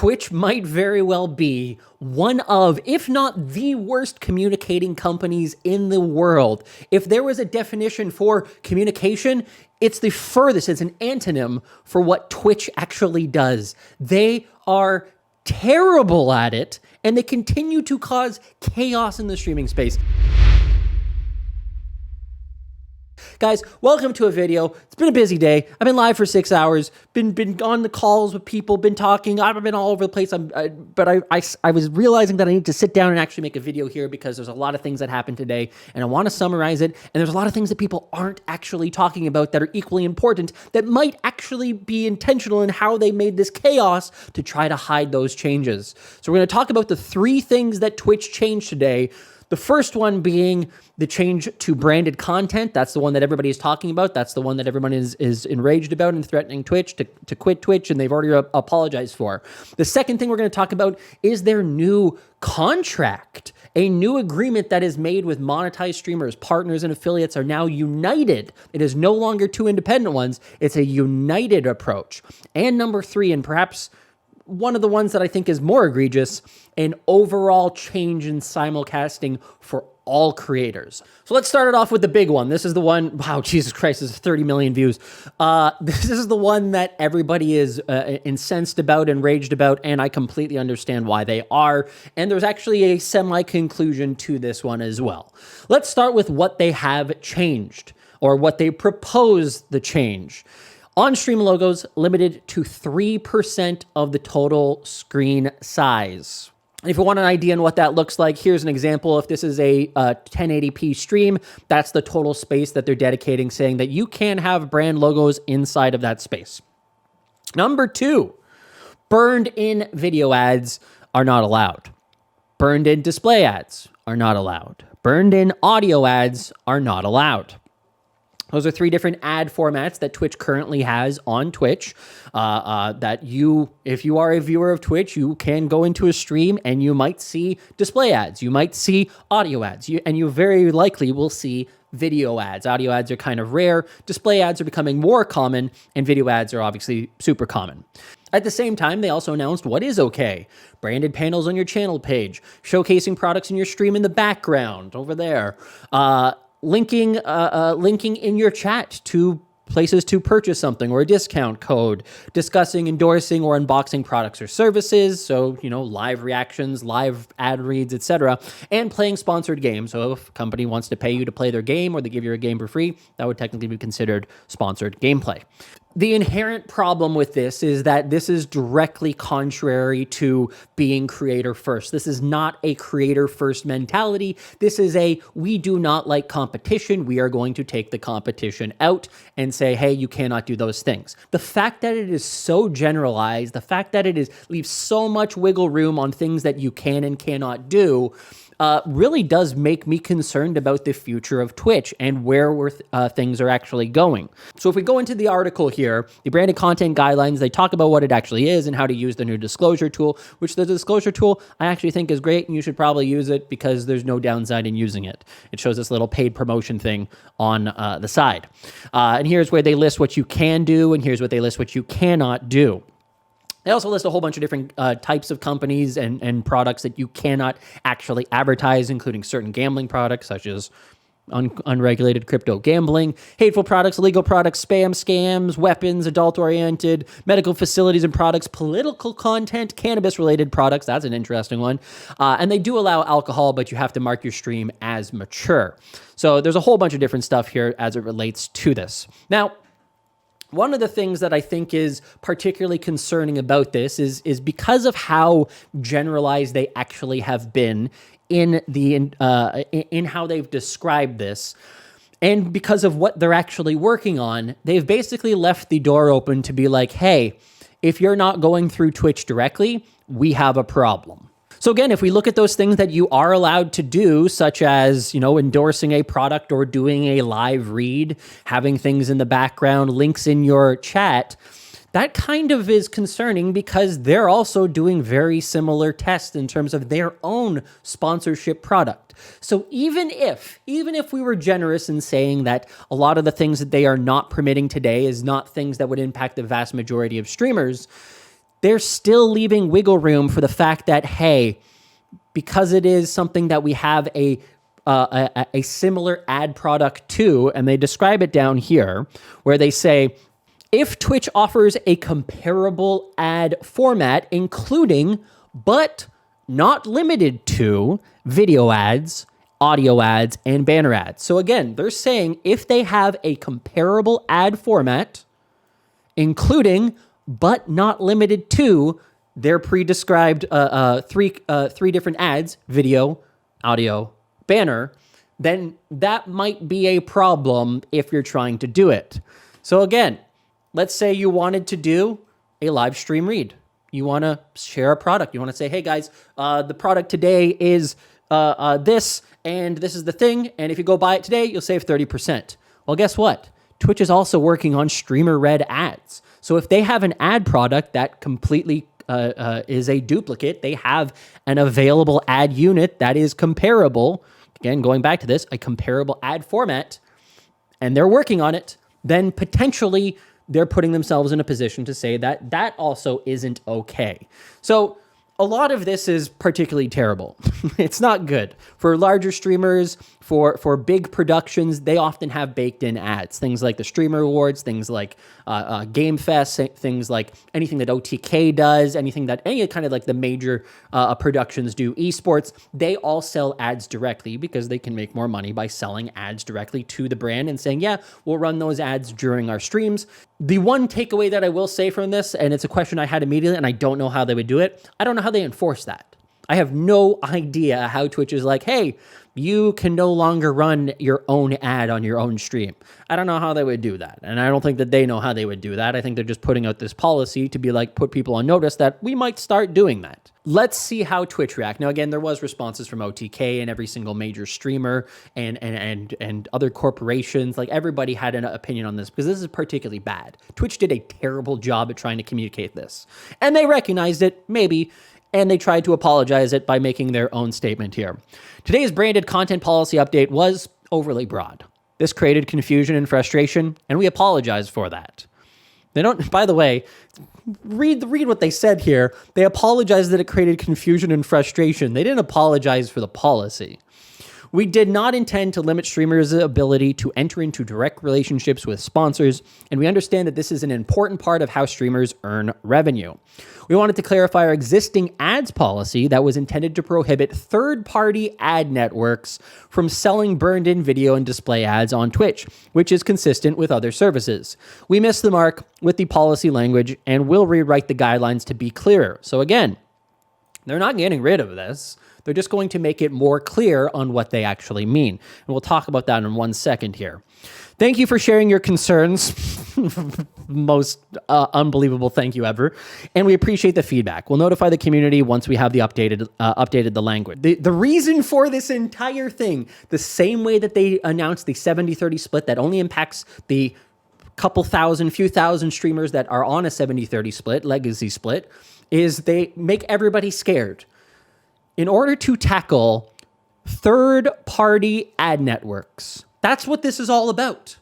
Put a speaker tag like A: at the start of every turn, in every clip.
A: Twitch might very well be one of, if not the worst communicating companies in the world. If there was a definition for communication, it's the furthest, it's an antonym for what Twitch actually does. They are terrible at it, and they continue to cause chaos in the streaming space. Guys, welcome to a video. It's been a busy day. I've been live for 6 hours, been on the calls with people, been talking. I've been all over the place. But I was realizing that I need to sit down and actually make a video here because there's a lot of things that happened today, and I want to summarize it. And there's a lot of things that people aren't actually talking about that are equally important that might actually be intentional in how they made this chaos to try to hide those changes. So we're going to talk about the 3 things that Twitch changed today. The first one being the change to branded content. That's the one that everybody is talking about. That's the one that everyone is enraged about and threatening Twitch to quit Twitch, and they've already apologized for. The second thing we're going to talk about is their new contract. A new agreement that is made with monetized streamers, partners, and affiliates are now united. It is no longer 2 independent ones. It's a united approach. And number 3, and perhaps one of the ones that I think is more egregious, an overall change in simulcasting for all creators. So let's start it off with the big one. This is the one, wow, Jesus Christ, this is 30 million views. This is the one that everybody is incensed about, enraged about, and I completely understand why they are. And there's actually a semi-conclusion to this one as well. Let's start with what they have changed, or what they propose the change. On-stream logos limited to 3% of the total screen size. If you want an idea on what that looks like, here's an example. If this is a 1080p stream, that's the total space that they're dedicating, saying that you can have brand logos inside of that space. Number 2, burned-in video ads are not allowed. Burned-in display ads are not allowed. Burned-in audio ads are not allowed. Those are 3 different ad formats that Twitch currently has on Twitch, that if you are a viewer of Twitch, you can go into a stream and you might see display ads, you might see audio ads, and you very likely will see video ads. Audio ads are kind of rare, display ads are becoming more common, and video ads are obviously super common. At the same time, they also announced what is okay. Branded panels on your channel page, showcasing products in your stream in the background over there, linking in your chat to places to purchase something or a discount code, discussing, endorsing, or unboxing products or services. So, live reactions, live ad reads, etc. And playing sponsored games. So if a company wants to pay you to play their game or they give you a game for free, that would technically be considered sponsored gameplay. The inherent problem with this is that this is directly contrary to being creator first. This is not a creator first mentality. This is we do not like competition. We are going to take the competition out and say, hey, you cannot do those things. The fact that it is so generalized, the fact that it leaves so much wiggle room on things that you can and cannot do, really does make me concerned about the future of Twitch and where things are actually going. So if we go into the article here, the branded content guidelines, they talk about what it actually is and how to use the new disclosure tool, which the disclosure tool I actually think is great, and you should probably use it because there's no downside in using it. It shows this little paid promotion thing on the side. And here's where they list what you can do, and here's what they list what you cannot do. They also list a whole bunch of different types of companies and products that you cannot actually advertise, including certain gambling products, such as unregulated crypto gambling, hateful products, illegal products, spam, scams, weapons, adult-oriented, medical facilities and products, political content, cannabis-related products. That's an interesting one. And they do allow alcohol, but you have to mark your stream as mature. So there's a whole bunch of different stuff here as it relates to this. Now, one of the things that I think is particularly concerning about this is because of how generalized they actually have been in how they've described this, and because of what they're actually working on, they've basically left the door open to be like, hey, if you're not going through Twitch directly, we have a problem. So again, if we look at those things that you are allowed to do, such as, endorsing a product or doing a live read, having things in the background, links in your chat, that kind of is concerning because they're also doing very similar tests in terms of their own sponsorship product. So even if we were generous in saying that a lot of the things that they are not permitting today is not things that would impact the vast majority of streamers, they're still leaving wiggle room for the fact that, hey, because it is something that we have a similar ad product to, and they describe it down here, where they say, if Twitch offers a comparable ad format, including, but not limited to, video ads, audio ads, and banner ads. So again, they're saying if they have a comparable ad format, including, but not limited to, their pre-described three different ads, video, audio, banner, then that might be a problem if you're trying to do it. So again, let's say you wanted to do a live stream read. You want to share a product. You want to say, hey guys, the product today is this, and this is the thing, and if you go buy it today, you'll save 30%. Well, guess what? Twitch is also working on streamer-read ads. So if they have an ad product that completely is a duplicate, they have an available ad unit that is comparable, again, going back to this, a comparable ad format, and they're working on it, then potentially they're putting themselves in a position to say that that also isn't okay. So a lot of this is particularly terrible. It's not good. For larger streamers, for big productions, they often have baked in ads. Things like the Streamer Awards, things like Game Fest, things like anything that OTK does, anything that any kind of like the major productions do, esports, they all sell ads directly because they can make more money by selling ads directly to the brand and saying, yeah, we'll run those ads during our streams. The one takeaway that I will say from this, and it's a question I had immediately, and I don't know how they would do it, I don't know how they enforce that. I have no idea how Twitch is like, hey, you can no longer run your own ad on your own stream. I don't know how they would do that. And I don't think that they know how they would do that. I think they're just putting out this policy to be like, put people on notice that we might start doing that. Let's see how Twitch react. Now, again, there was responses from OTK and every single major streamer and other corporations. Like everybody had an opinion on this because this is particularly bad. Twitch did a terrible job at trying to communicate this. And they recognized it, maybe, and they tried to apologize it by making their own statement here. Today's branded content policy update was overly broad. This created confusion and frustration, and we apologize for that. They don't, by the way, read what they said here. They apologized that it created confusion and frustration. They didn't apologize for the policy. We did not intend to limit streamers' ability to enter into direct relationships with sponsors, and we understand that this is an important part of how streamers earn revenue. We wanted to clarify our existing ads policy that was intended to prohibit third-party ad networks from selling burned-in video and display ads on Twitch, which is consistent with other services. We missed the mark with the policy language and will rewrite the guidelines to be clearer. So again, they're not getting rid of this. They're just going to make it more clear on what they actually mean. And we'll talk about that in 1 second here. Thank you for sharing your concerns. Most unbelievable thank you ever. And we appreciate the feedback. We'll notify the community once we have the updated the language. The reason for this entire thing, the same way that they announced the 70-30 split that only impacts the few thousand streamers that are on a 70-30 split, legacy split, is they make everybody scared. In order to tackle third-party ad networks. That's what this is all about.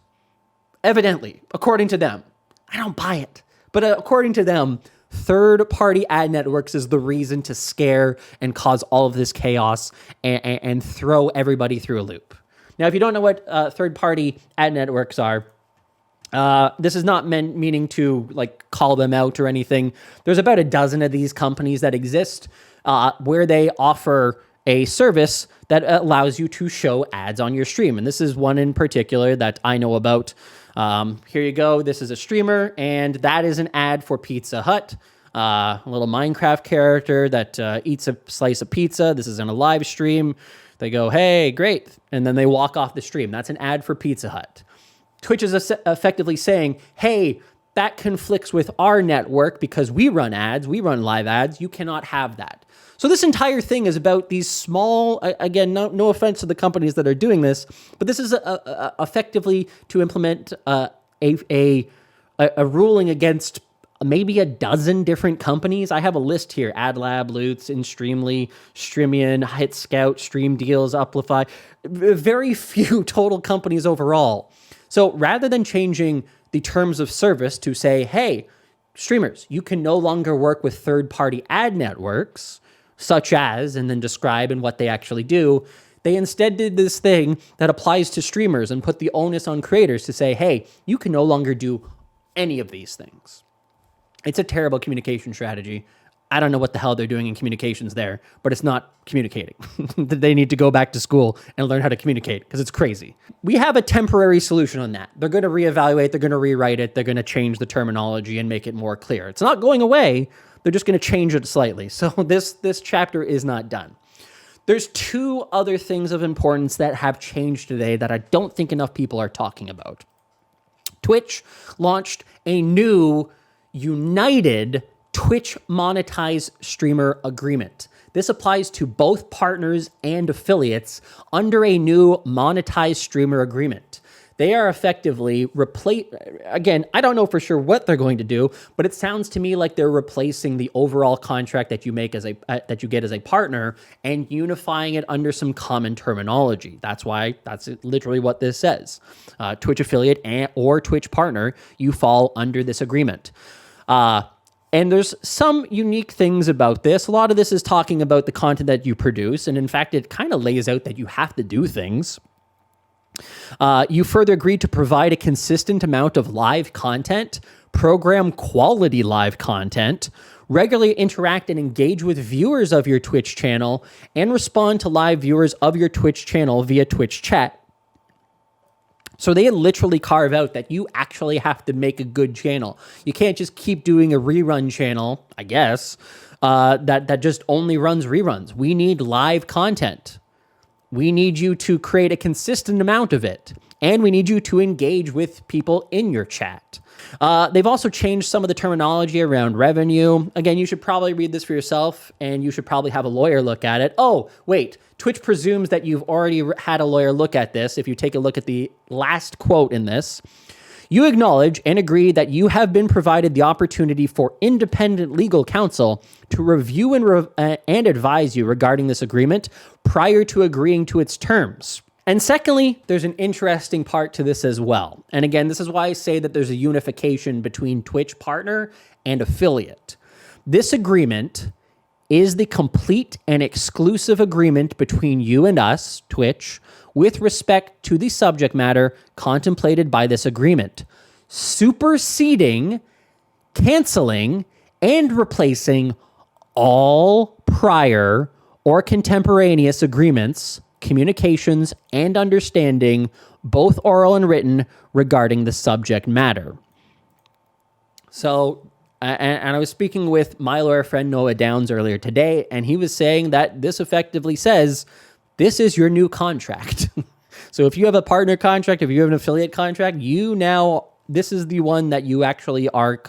A: Evidently, according to them. I don't buy it. But according to them, third-party ad networks is the reason to scare and cause all of this chaos and throw everybody through a loop. Now, if you don't know what third-party ad networks are, this is not meaning to like call them out or anything. There's about a dozen of these companies that exist where they offer a service that allows you to show ads on your stream. And this is one in particular that I know about. Here you go. This is a streamer, and that is an ad for Pizza Hut. A little Minecraft character that eats a slice of pizza. This is in a live stream. They go, hey, great. And then they walk off the stream. That's an ad for Pizza Hut. Twitch is effectively saying, hey, that conflicts with our network because we run ads, we run live ads. You cannot have that. So this entire thing is about these small, again, no offense to the companies that are doing this, but this is effectively to implement a ruling against maybe a dozen different companies. I have a list here: AdLab, Lutz, InStreamly, Streamian, HitScout, Stream Deals, Uplify. Very few total companies overall. So rather than changing the terms of service to say, hey, streamers. You can no longer work with third-party ad networks, such as, and then describe and what they actually do. They instead did this thing that applies to streamers and put the onus on creators to say, hey, you can no longer do any of these things. It's a terrible communication strategy. I don't know what the hell they're doing in communications there, but it's not communicating. They need to go back to school and learn how to communicate because it's crazy. We have a temporary solution on that. They're going to reevaluate, they're going to rewrite it, they're going to change the terminology and make it more clear. It's not going away, they're just going to change it slightly. So this chapter is not done. There's two other things of importance that have changed today that I don't think enough people are talking about. Twitch launched a new united Twitch monetized streamer agreement. This applies to both partners and affiliates under a new monetized streamer agreement. They are effectively again, I don't know for sure what they're going to do, but it sounds to me like they're replacing the overall contract that you make as that you get as a partner and unifying it under some common terminology. That's literally what this says. Twitch affiliate or Twitch partner, you fall under this agreement. And there's some unique things about this. A lot of this is talking about the content that you produce. And in fact, it kind of lays out that you have to do things. You further agreed to provide a consistent amount of live content, program quality live content, regularly interact and engage with viewers of your Twitch channel, and respond to live viewers of your Twitch channel via Twitch chat. So they literally carve out that you actually have to make a good channel. You can't just keep doing a rerun channel, I guess, that just only runs reruns. We need live content. We need you to create a consistent amount of it. And we need you to engage with people in your chat. They've also changed some of the terminology around revenue. Again, you should probably read this for yourself, and you should probably have a lawyer look at it. Oh, wait, Twitch presumes that you've already had a lawyer look at this. If you take a look at the last quote in this, you acknowledge and agree that you have been provided the opportunity for independent legal counsel to review and advise you regarding this agreement prior to agreeing to its terms. And secondly, there's an interesting part to this as well. And again, this is why I say that there's a unification between Twitch partner and affiliate. This agreement is the complete and exclusive agreement between you and us, Twitch, with respect to the subject matter contemplated by this agreement, superseding, canceling, and replacing all prior or contemporaneous agreements, communications, and understanding, both oral and written, regarding the subject matter. So, and I was speaking with my lawyer friend Noah Downs earlier today, and he was saying that this effectively says, this is your new contract. So if you have a partner contract, if you have an affiliate contract, this is the one that you actually are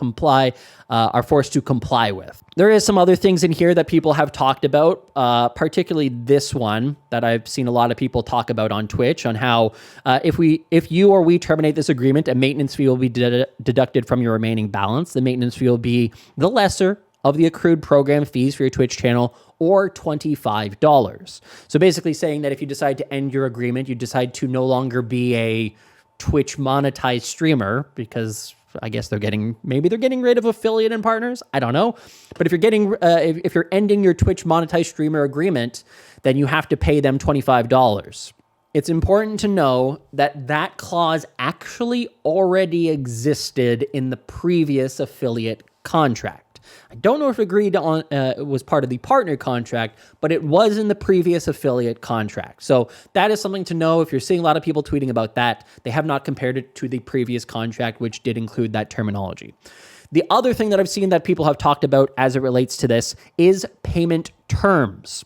A: forced to comply with. There is some other things in here that people have talked about, particularly this one that I've seen a lot of people talk about on Twitch, on how if you or we terminate this agreement, a maintenance fee will be deducted from your remaining balance. The maintenance fee will be the lesser of the accrued program fees for your Twitch channel, or $25. So basically saying that if you decide to end your agreement, you decide to no longer be a Twitch monetized streamer, because I guess they're getting rid of affiliate and partners. I don't know. But if you're ending your Twitch monetized streamer agreement, then you have to pay them $25. It's important to know that that clause actually already existed in the previous affiliate contract. I don't know if it was part of the partner contract, but it was in the previous affiliate contract. So that is something to know. If you're seeing a lot of people tweeting about that, they have not compared it to the previous contract, which did include that terminology. The other thing that I've seen that people have talked about as it relates to this is payment terms.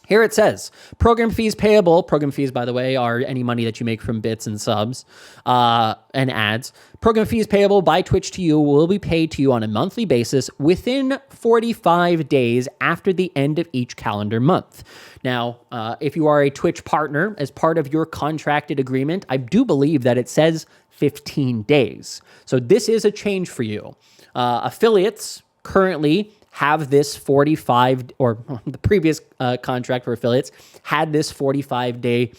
A: Here it says, program fees payable. Program fees, by the way, are any money that you make from bits and subs and ads. Program fees payable by Twitch to you will be paid to you on a monthly basis within 45 days after the end of each calendar month. Now, if you are a Twitch partner, as part of your contracted agreement, I do believe that it says 15 days. So this is a change for you. Affiliates currently have this 45, or the previous contract for affiliates had this 45-day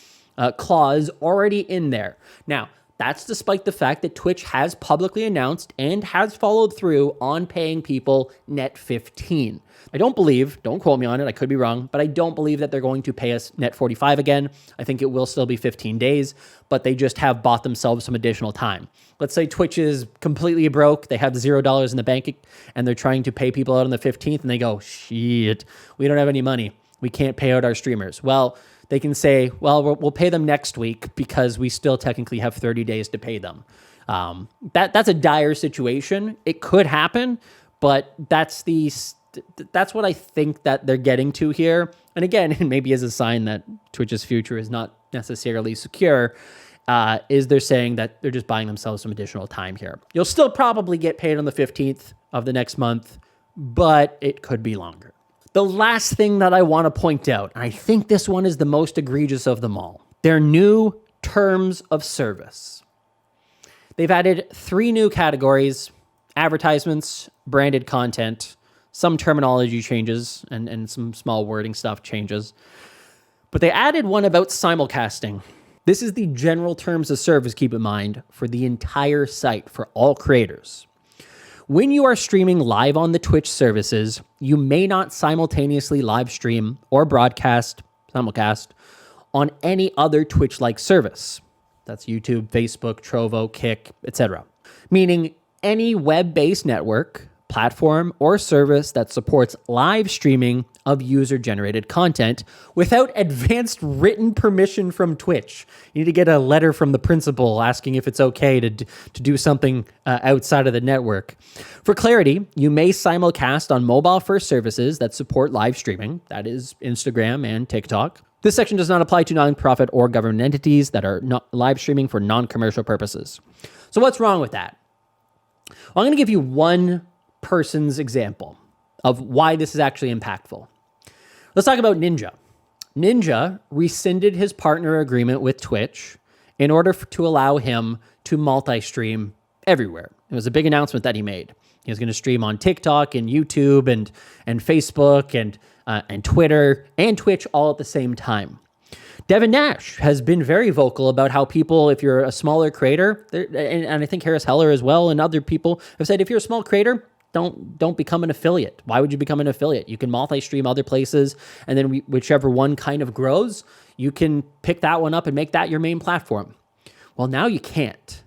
A: clause already in there. Now, That's despite the fact that Twitch has publicly announced and has followed through on paying people net 15. I don't quote me on it, I could be wrong, but I don't believe that they're going to pay us net 45 again. I think it will still be 15 days, but they just have bought themselves some additional time. Let's say Twitch is completely broke, they have $0 in the bank, and they're trying to pay people out on the 15th, and they go, shit, we don't have any money. We can't pay out our streamers. Well, they can say, well, we'll pay them next week because we still technically have 30 days to pay them. That's a dire situation. It could happen, but that's what I think that they're getting to here. And again, maybe as a sign that Twitch's future is not necessarily secure, is they're saying that they're just buying themselves some additional time here. You'll still probably get paid on the 15th of the next month, but it could be longer. The last thing that I want to point out, and I think this one is the most egregious of them all, their new terms of service. They've added 3 new categories: advertisements, branded content, some terminology changes, and some small wording stuff changes. But they added one about simulcasting. This is the general terms of service, keep in mind, for the entire site, for all creators. When you are streaming live on the Twitch services, you may not simultaneously live stream or broadcast, simulcast, on any other Twitch-like service. That's YouTube, Facebook, Trovo, Kick, etc. Meaning any web-based network, platform, or service that supports live streaming of user-generated content without advanced written permission from Twitch. You need to get a letter from the principal asking if it's okay to do something outside of the network. For clarity, you may simulcast on mobile-first services that support live streaming, that is Instagram and TikTok. This section does not apply to nonprofit or government entities that are not live streaming for non-commercial purposes. So what's wrong with that? Well, I'm going to give you one person's example of why this is actually impactful. Let's talk about Ninja. Ninja rescinded his partner agreement with Twitch in order to allow him to multi-stream everywhere. It was a big announcement that he made. He was going to stream on TikTok and YouTube and Facebook and Twitter and Twitch all at the same time. Devin Nash has been very vocal about how people, if you're a smaller creator, and I think Harris Heller as well, and other people have said, if you're a small creator, don't become an affiliate. Why would you become an affiliate? You can multi-stream other places, and then whichever one kind of grows, you can pick that one up and make that your main platform. Well, now you can't.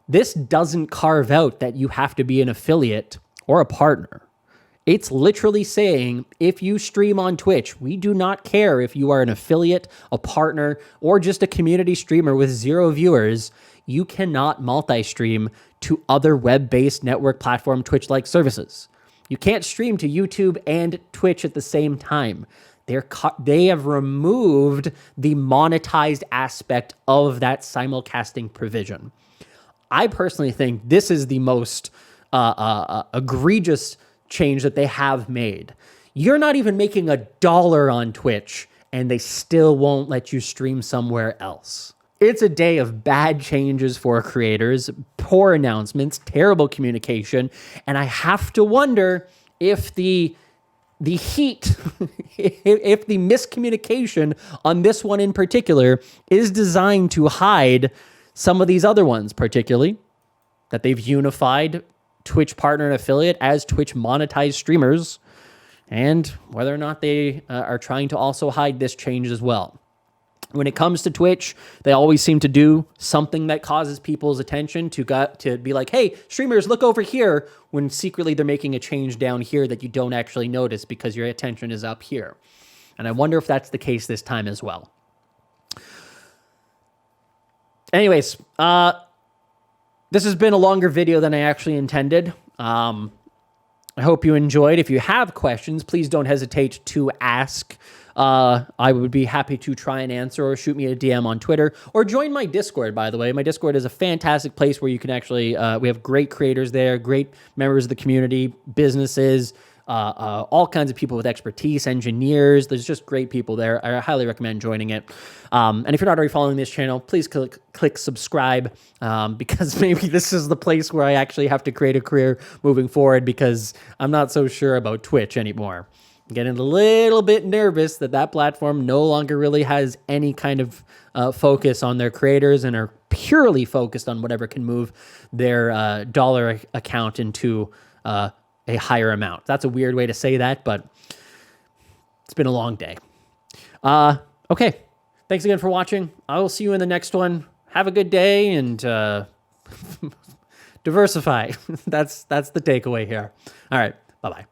A: This doesn't carve out that you have to be an affiliate or a partner. It's literally saying, if you stream on Twitch, we do not care if you are an affiliate, a partner, or just a community streamer with 0 viewers. You cannot multi-stream to other web-based network platform Twitch-like services. You can't stream to YouTube and Twitch at the same time. They have removed the monetized aspect of that simulcasting provision. I personally think this is the most egregious change that they have made. You're not even making $1 on Twitch, and they still won't let you stream somewhere else. It's a day of bad changes for creators, poor announcements, terrible communication, and I have to wonder if the heat, if the miscommunication on this one in particular is designed to hide some of these other ones, particularly that they've unified Twitch partner and affiliate as Twitch monetized streamers, and whether or not they are trying to also hide this change as well. When it comes to Twitch, they always seem to do something that causes people's attention to be like, hey, streamers, look over here, when secretly they're making a change down here that you don't actually notice because your attention is up here. And I wonder if that's the case this time as well. Anyways, this has been a longer video than I actually intended. I hope you enjoyed. If you have questions, please don't hesitate to ask. I would be happy to try and answer, or shoot me a DM on Twitter, or join my Discord, by the way. My Discord is a fantastic place where you can actually, we have great creators there, great members of the community, businesses, all kinds of people with expertise, engineers. There's just great people there. I highly recommend joining it. And if you're not already following this channel, please click subscribe, because maybe this is the place where I actually have to create a career moving forward, because I'm not so sure about Twitch anymore. getting a little bit nervous that that platform no longer really has any kind of focus on their creators and are purely focused on whatever can move their dollar account into a higher amount. That's a weird way to say that, but it's been a long day. Okay. Thanks again for watching. I will see you in the next one. Have a good day and diversify. That's the takeaway here. All right. Bye-bye.